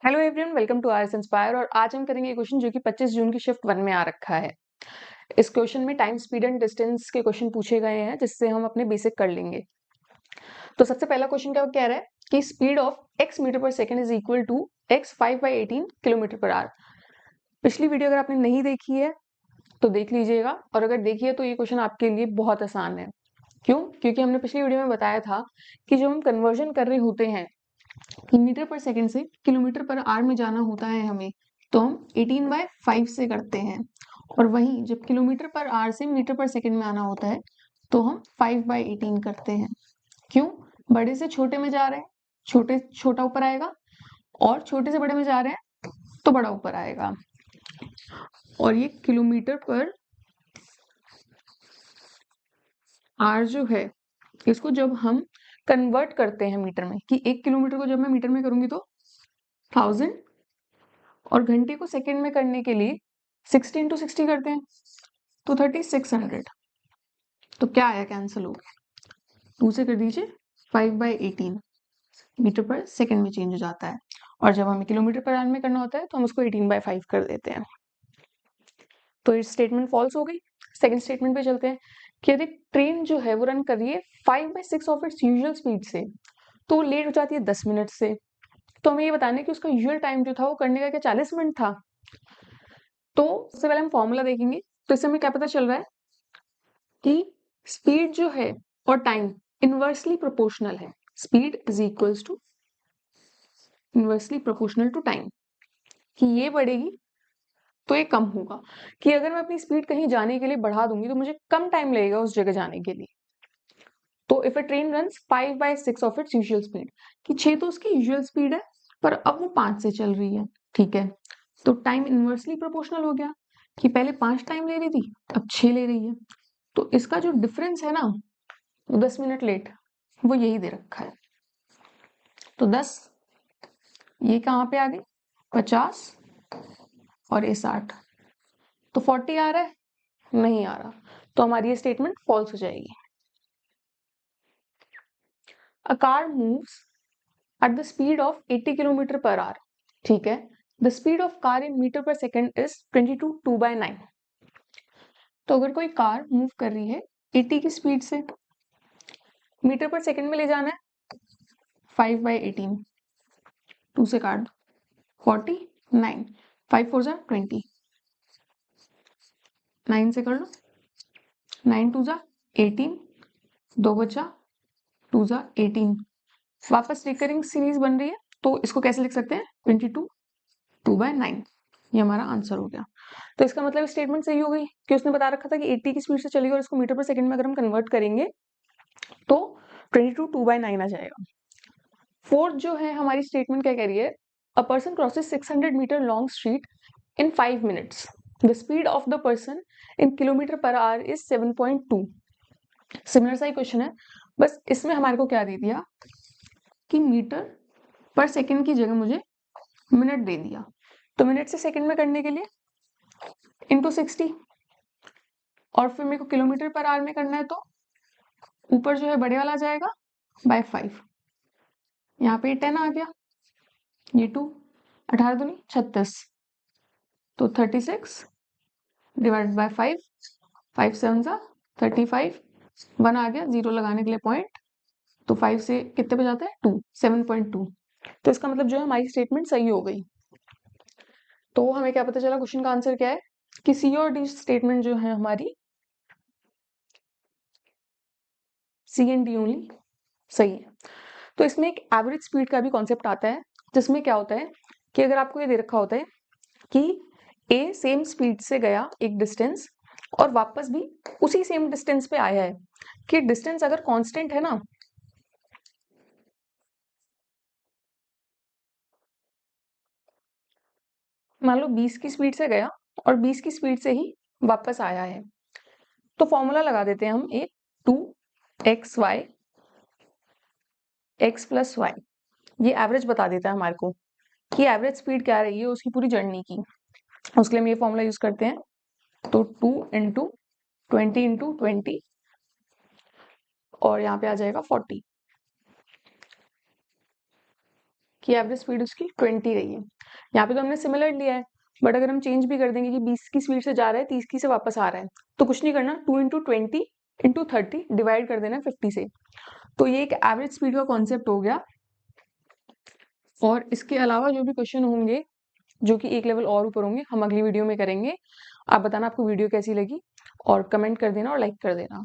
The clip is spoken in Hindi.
Hello everyone, welcome to RS Inspire. और आज हम करेंगे क्वेश्चन जो कि 25 जून की शिफ्ट 1 में आ रखा है। इस क्वेश्चन में टाइम, स्पीड एंड डिस्टेंस के क्वेश्चन पूछे गए हैं, जिससे हम अपने बेसिक कर लेंगे। तो सबसे पहला क्वेश्चन क्या कह रहा है कि speed of x metre per second is equal to x 5/18 kilometre per hour. पिछली वीडियो अगर आपने नहीं देखी है तो देख लीजिएगा, और अगर देखी है तो ये क्वेश्चन आपके लिए बहुत आसान है। क्यों? क्योंकि हमने पिछली वीडियो में बताया था कि जब हम कन्वर्जन कर रहे होते हैं कि मीटर पर सेकंड से किलोमीटर पर आवर में जाना होता है हमें, तो हम 18/5 से करते हैं। और वहीं जब किलोमीटर पर आवर से मीटर पर सेकंड में आना होता है तो हम 5/18 करते हैं। क्यों? बड़े से छोटे में जा रहे हैं, छोटा ऊपर आएगा, और छोटे से बड़े में जा रहे हैं तो बड़ा ऊपर आएगा। और ये किलोमीटर पर आवर जो है, इसको जब हम कन्वर्ट करते हैं मीटर में, कि 1 किलोमीटर को जब मैं मीटर में करूंगी तो 1000, और घंटे को सेकंड में करने के लिए 60 × 60 करते हैं तो 3600। तो क्या आया, कैंसिल हो गया। 2 से कर दीजिए, 5/18 मीटर पर सेकंड में चेंज हो जाता है। और जब हमें किलोमीटर पर आवर में करना होता है तो हम उसको 18/5 कर देते हैं। तो ये स्टेटमेंट फॉल्स हो गई। सेकंड स्टेटमेंट पे चलते हैं कि यदि ट्रेन जो है वो रन कर रही है 5/6 ऑफ इट्स यूजुअल स्पीड से, तो वो लेट हो जाती है 10 मिनट से। तो हमें ये बताना है कि उसका यूजुअल टाइम जो था वो करने का क्या 40 मिनट था। तो सबसे पहले हम फॉर्मूला देखेंगे। तो इससे हमें क्या पता चल रहा है कि स्पीड जो है और टाइम इनवर्सली प्रोपोर्शनल है। Speed is equals to inversely proportional to time. कि ये बढ़ेगी तो ये कम होगा, कि अगर मैं अपनी स्पीड कहीं जाने के लिए बढ़ा दूंगी तो मुझे कम टाइम लगेगा उस जगह जाने के लिए। तो if a train runs 5/6 of its usual speed, कि 6 तो उसकी यूजुअल स्पीड है, पर अब वो 5 से चल रही है, ठीक है। तो टाइम इनवर्सली प्रोपोर्शनल हो गया, कि पहले 5 टाइम ले रही थी, अब 6 ले रही है। तो इसका जो डिफरेंस है ना, 10 मिनट लेट, वो यही दे रखा है। तो 10, ये कहाँ पे आ गई, 50, और ये 60। तो 40 आ रहा है, नहीं आ रहा। तो हमारी ये स्टेटमेंट फॉल्स हो जाएगी। A car moves at the speed of 80 kilometre per hour, ठीक है। The speed of car in metre per second is 22/9। तो अगर कोई कार मूव कर रही है 80 की स्पीड से, मीटर पर सेकेंड में ले जाना है 5/18, 2 से काट दो, 49, 5 4 जा 20, 9 से कर लो, 9 2 जा 18, 2 बचा, 2 जा 18। वापस रिकरिंग सीरीज बन रही है, तो इसको कैसे लिख सकते हैं, 22 2/9। ये हमारा आंसर हो गया। तो इसका मतलब स्टेटमेंट सही हो गई कि उसने बता रखा था कि 80 की स्पीड से चलेगी, और इसको मीटर पर सेकंड में अगर हम कन्वर्ट करेंगे तो 22 2/9 आ जाएगा। फोर्थ जो है हमारी स्टेटमेंट क्या कह रही है, a person crosses 600 metre long street in 5 minutes, the speed of the person in kilometre per hour is 7.2। Similar सा ही क्वेश्चन है, बस इसमें हमारे को क्या दे दिया कि मीटर पर सेकंड की जगह मुझे मिनट दे दिया। तो मिनट से सेकंड में करने के लिए इंटू 60, और फिर मेरे को किलोमीटर पर आवर में करना है तो ऊपर जो है बड़े वाला जाएगा /5। यहाँ पे 10 आ गया, ये 2, 18 दूनी 36, तो 36 डिवाइड बाय 5, 5 7 जा 35, 1 आ गया, 0 लगाने के लिए पॉइंट, तो 5 से कितने पे जाता है 2, 7.2। तो इसका मतलब जो है हमारी स्टेटमेंट सही हो गई। तो हमें क्या पता चला, क्वेश्चन का आंसर क्या है कि सी और डी स्टेटमेंट जो है हमारी, सी एंड डी ओनली सही है। तो इसमें एक एवरेज स्पीड का भी कॉन्सेप्ट आता है, जिसमें क्या होता है कि अगर आपको ये दे रखा होता है कि ए सेम स्पीड से गया एक डिस्टेंस, और वापस भी उसी सेम डिस्टेंस पे आया है, कि डिस्टेंस अगर कांस्टेंट है ना, मान लो 20 की स्पीड से गया और 20 की स्पीड से ही वापस आया है, तो फॉर्मूला लगा देते हैं हम एक, 2xy x + y। ये एवरेज बता देता है हमारे को कि एवरेज स्पीड क्या रही है उसकी पूरी जर्नी की। उसके लिए हम ये फॉर्मूला यूज करते हैं। तो 2 × 20 × 20, और यहाँ पे आ जाएगा 40, कि एवरेज स्पीड उसकी 20 रही है। यहाँ पे तो हमने सिमिलर लिया है, बट अगर हम चेंज भी कर देंगे कि 20 की स्पीड से जा रहा है, 30 की से वापस आ रहा है, तो कुछ नहीं करना, 2 इंटू 20 इंटू 30 डिवाइड कर देना 50 से। तो ये एक एवरेज स्पीड का कॉन्सेप्ट हो गया। और इसके अलावा जो भी क्वेश्चन होंगे जो कि एक लेवल और ऊपर होंगे, हम अगली वीडियो में करेंगे। आप बताना आपको वीडियो कैसी लगी, और कमेंट कर देना और लाइक कर देना।